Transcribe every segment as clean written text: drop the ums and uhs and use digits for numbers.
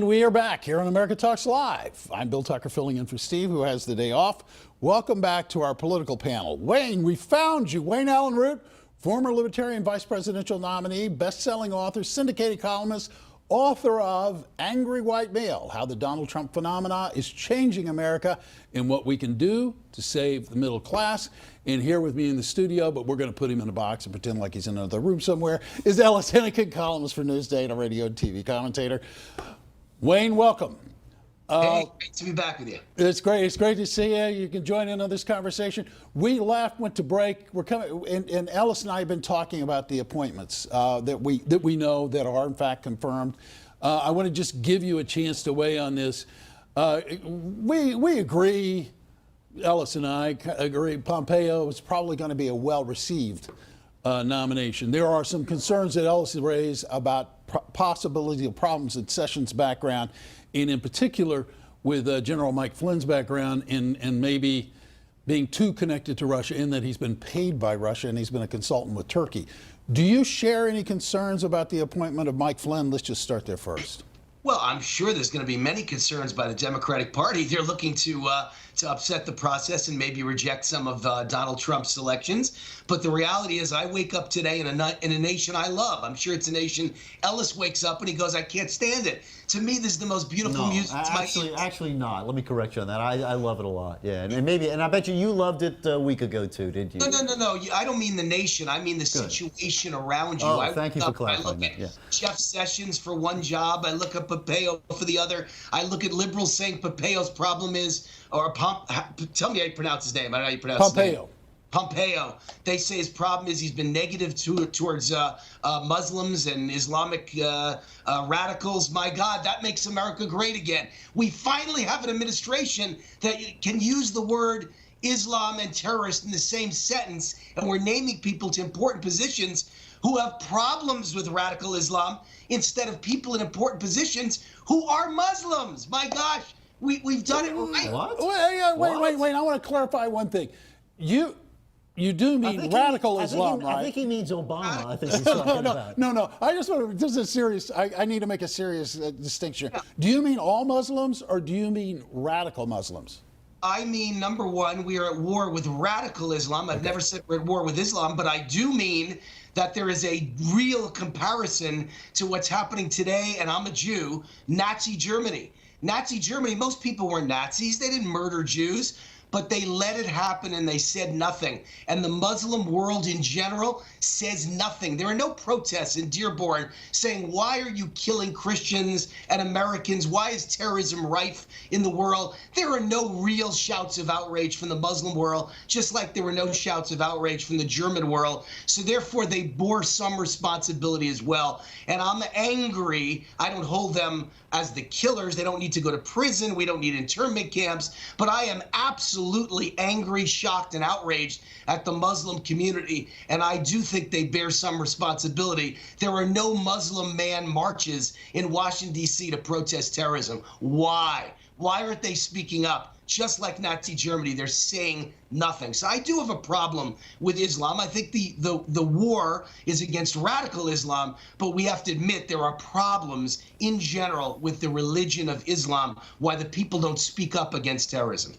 And we are back here on America Talks Live. I'm Bill Tucker, filling in for Steve, who has the day off. Welcome back to our political panel. Wayne, we found you. Wayne Allyn Root, former Libertarian vice presidential nominee, best-selling author, syndicated columnist, author of Angry White Male, How the Donald Trump Phenomena is Changing America and What We Can Do to Save the Middle Class. And here with me in the studio, but we're going to put him in a box and pretend like he's in another room somewhere, is Ellis, Henican, columnist for Newsday and a radio and TV commentator. Wayne, welcome. Hey, great to be back with you. It's great. It's great to see you. You can join in on this conversation. We left, went to break. We're coming, and Ellis and I have been talking about the appointments that we know that are in fact confirmed. I want to just give you a chance to weigh on this. We agree. Ellis and I agree. Pompeo is probably going to be a well-received nomination. There are some concerns that Ellis raised about possibility of problems in Sessions' background, and in particular with General Mike Flynn's background and maybe being too connected to Russia in that he's been paid by Russia and he's been a consultant with Turkey. Do you share any concerns about the appointment of Mike Flynn? Let's just start there first. Well, I'm sure there's going to be many concerns by the Democratic Party. They're looking to upset the process and maybe reject some of Donald Trump's selections. But the reality is I wake up today in a nation I love. I'm sure it's a nation Ellis wakes up and he goes, I can't stand it. To me, this is the most beautiful music. Actually not. Let me correct you on that. I love it a lot. Yeah, and I bet you loved it a week ago too, didn't you? No. I don't mean the nation. I mean the situation around you. Oh, thank you for clarifying that. I look at Jeff Sessions for one job. I look at Pompeo for the other. I look at liberals saying Pompeo's problem is, tell me how you pronounce his name. I don't know how you pronounce his name. Pompeo. They say his problem is he's been negative towards Muslims and Islamic radicals. My God, that makes America great again. We finally have an administration that can use the word Islam and terrorist in the same sentence, and we're naming people to important positions who have problems with radical Islam instead of people in important positions who are Muslims. My gosh, we've done it right. What? Wait. I want to clarify one thing. You do mean radical Islam, right? I think he means Obama. I think he's talking about. No. I just want to. This is a serious. I need to make a serious distinction. Yeah. Do you mean all Muslims, or do you mean radical Muslims? I mean, number one, we are at war with radical Islam. I've never said we're at war with Islam, but I do mean that there is a real comparison to what's happening today, and I'm a Jew, Nazi Germany. Nazi Germany, most people weren't Nazis. They didn't murder Jews, but they let it happen and they said nothing. And the Muslim world in general says nothing. There are no protests in Dearborn saying, why are you killing Christians and Americans? Why is terrorism rife in the world? There are no real shouts of outrage from the Muslim world, just like there were no shouts of outrage from the German world. So therefore, they bore some responsibility as well. And I'm angry. I don't hold them as the killers. They don't need to go to prison. We don't need internment camps. But I am absolutely angry, shocked, and outraged at the Muslim community. And I do think they bear some responsibility. There are no Muslim man marches in Washington, D.C. to protest terrorism. Why? Why aren't they speaking up? Just like Nazi Germany, they're saying nothing. So I do have a problem with Islam. I think the war is against radical Islam, but we have to admit there are problems in general with the religion of Islam, why the people don't speak up against terrorism.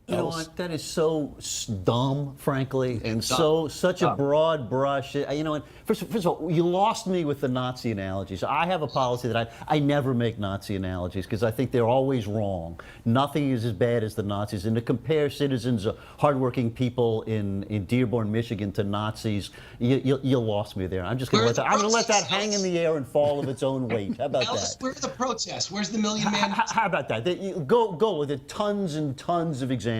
You know what? That is so dumb, frankly, and such a broad brush. You know, and first of all, you lost me with the Nazi analogies. I have a policy that I never make Nazi analogies because I think they're always wrong. Nothing is as bad as the Nazis. And to compare citizens, hardworking people in Dearborn, Michigan, to Nazis, you lost me there. I'm just going to let that hang in the air and fall of its own weight. How about Ellis, that? Where's the protest? Where's the million man? How about that? Go with it. Tons and tons of examples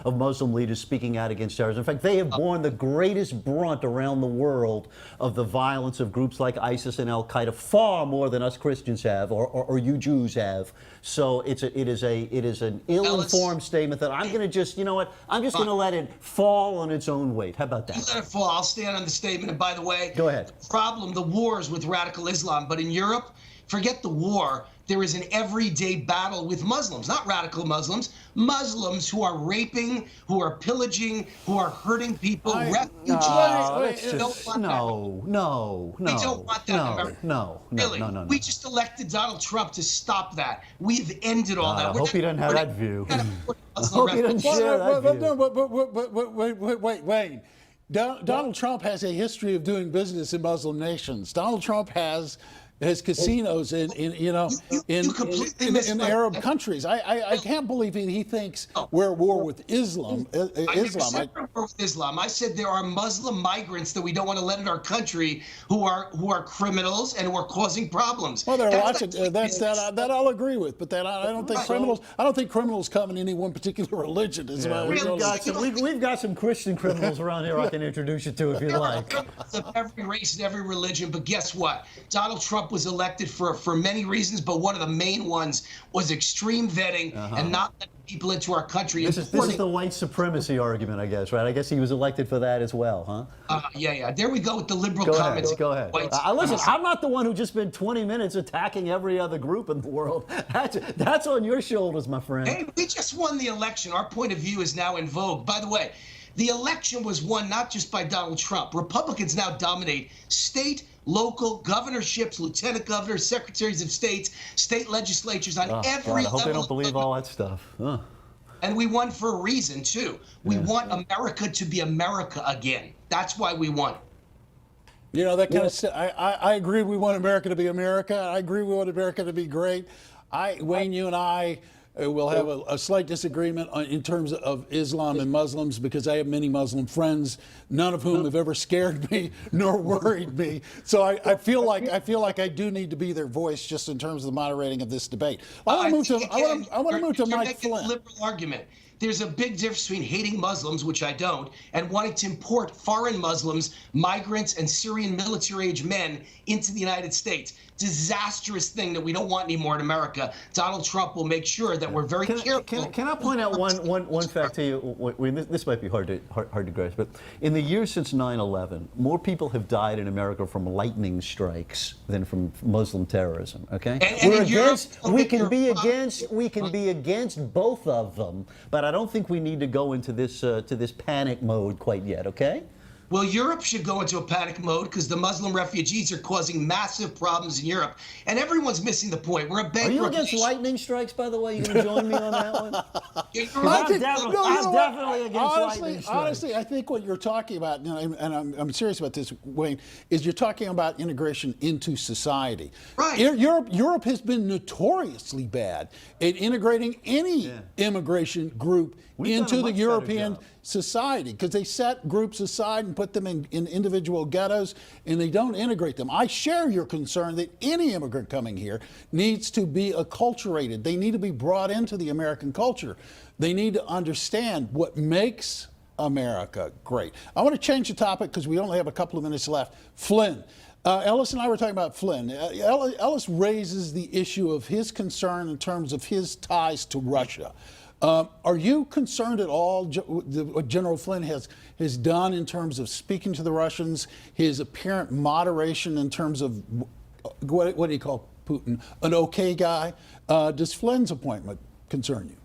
of Muslim leaders speaking out against terrorism. In fact, they have borne the greatest brunt around the world of the violence of groups like ISIS and Al-Qaeda, far more than us Christians have, or you Jews have. So it is an ill-informed statement that I'm going to just, you know what, I'm just going to let it fall on its own weight. How about that? You let it fall. I'll stand on the statement. And by the way, go ahead. The wars with radical Islam, but in Europe, forget the war. there is an everyday battle with Muslims, not radical Muslims, Muslims who are raping, who are pillaging, who are hurting people, refugees. No. We don't want that in America. Really. No. We just elected Donald Trump to stop that. We've ended all that. I hope he doesn't have that view. I hope he doesn't share that view. Wait, Wayne. Donald Trump has a history of doing business in Muslim nations. Donald Trump has casinos in Arab countries. I can't believe he thinks we're at war with Islam. I never said we're at war with Islam. I said there are Muslim migrants that we don't want to let in our country who are criminals and who are causing problems. Well, they're watching. That I'll agree with, but I don't think criminals. I don't think criminals come in any one particular religion. We've got some Christian criminals around here I can introduce you to if you like. Of every race and every religion, but guess what? Donald Trump was elected for many reasons, but one of the main ones was extreme vetting and not letting people into our country. This is the white supremacy argument, I guess, right? I guess he was elected for that as well, huh? Yeah. There we go with the liberal comments. Go ahead. Listen, I'm not the one who just spent 20 minutes attacking every other group in the world. That's on your shoulders, my friend. Hey, we just won the election. Our point of view is now in vogue. By the way, the election was won not just by Donald Trump. Republicans now dominate state, local governorships, lieutenant governors, secretaries of states, state legislatures on every level. I hope they don't believe all that stuff. And we won for a reason, too. We want America to be America again. That's why we won. You know, that kind of stuff. I agree we want America to be America. I agree we want America to be great. Wayne, you and I will have a slight disagreement in terms of Islam and Muslims because I have many Muslim friends, none of whom have ever scared me nor worried me. So I feel like I do need to be their voice just in terms of the moderating of this debate. I want to move to Mike Flynn. Liberal argument. There's a big difference between hating Muslims, which I don't, and wanting to import foreign Muslims, migrants, and Syrian military-age men into the United States. Disastrous thing that we don't want anymore in America. Donald Trump will make sure that we're very careful. Can I point out one fact to you? This might be hard to grasp, but in the years since 9/11, more people have died in America from lightning strikes than from Muslim terrorism. Okay, we can be against both of them, but I don't think we need to go into this panic mode quite yet. Okay. Well, Europe should go into a panic mode because the Muslim refugees are causing massive problems in Europe. And everyone's missing the point. We're a bankrupt. Are you against lightning strikes, by the way? You going to join me on that one? I'm definitely against lightning strikes. Honestly, I think what you're talking about, and I'm serious about this, Wayne, is you're talking about integration into society. Right. Europe has been notoriously bad at integrating any immigration group into the European society because they set groups aside and put them in individual ghettos and they don't integrate them. I share your concern that any immigrant coming here needs to be acculturated. They need to be brought into the American culture. They need to understand what makes America great. I want to change the topic because we only have a couple of minutes left. Flynn. Ellis and I were talking about Flynn. Ellis raises the issue of his concern in terms of his ties to Russia. Are you concerned at all what General Flynn has done in terms of speaking to the Russians, his apparent moderation in terms of what do you call Putin, an okay guy? Does Flynn's appointment concern you?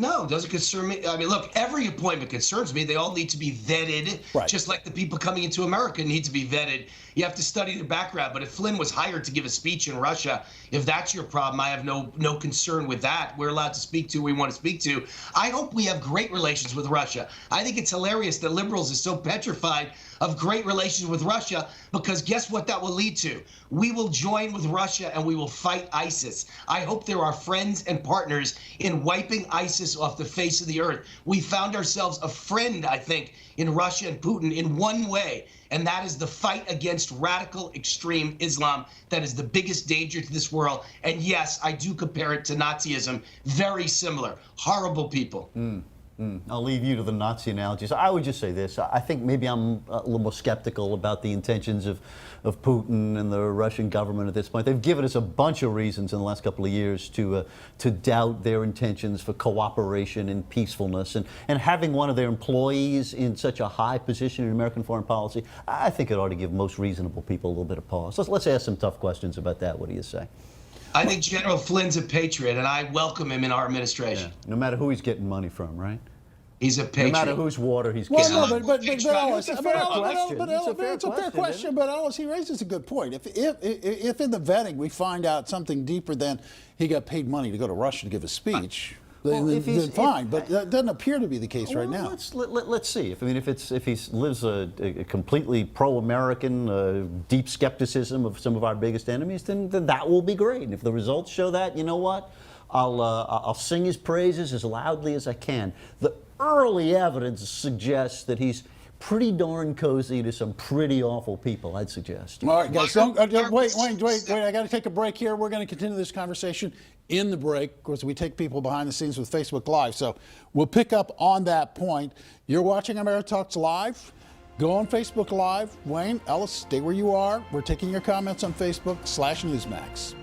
No, it doesn't concern me. I mean, look, every appointment concerns me. They all need to be vetted, just like the people coming into America need to be vetted. You have to study their background. But if Flynn was hired to give a speech in Russia, if that's your problem, I have no concern with that. We're allowed to speak to who we want to speak to. I hope we have great relations with Russia. I think it's hilarious that liberals are so petrified of great relations with Russia because guess what that will lead to? We will join with Russia and we will fight ISIS. I hope there are friends and partners in wiping ISIS off the face of the earth. We found ourselves a friend, I think, in Russia and Putin in one way, and that is the fight against radical extreme Islam. That is the biggest danger to this world. And yes, I do compare it to Nazism. Very similar. Horrible people. I'll leave you to the Nazi analogies. I would just say this. I think maybe I'm a little more skeptical about the intentions of Putin and the Russian government at this point. They've given us a bunch of reasons in the last couple of years to doubt their intentions for cooperation and peacefulness. And having one of their employees in such a high position in American foreign policy, I think it ought to give most reasonable people a little bit of pause. Let's ask some tough questions about that. What do you say? I think General Flynn's a patriot, and I welcome him in our administration. No matter who he's getting money from, right? He's a patriot. No matter whose water he's Well, getting. no, but Ellis, It's a fair question. it's a fair question. But Ellis, he raises a good point. If in the vetting we find out something deeper than he got paid money to go to Russia to give a speech, then fine. But that doesn't appear to be the case right now. Let's see. If he lives a completely pro-American, deep skepticism of some of our biggest enemies, then that will be great. And if the results show that, you know what? I'll sing his praises as loudly as I can. The early evidence suggests that he's pretty darn cozy to some pretty awful people, I'd suggest. All right, guys, wait. I got to take a break here. We're going to continue this conversation in the break. Of course, we take people behind the scenes with Facebook Live, so we'll pick up on that point. You're watching America Talks Live. Go on Facebook Live. Wayne, Ellis, stay where you are. We're taking your comments on Facebook /Newsmax.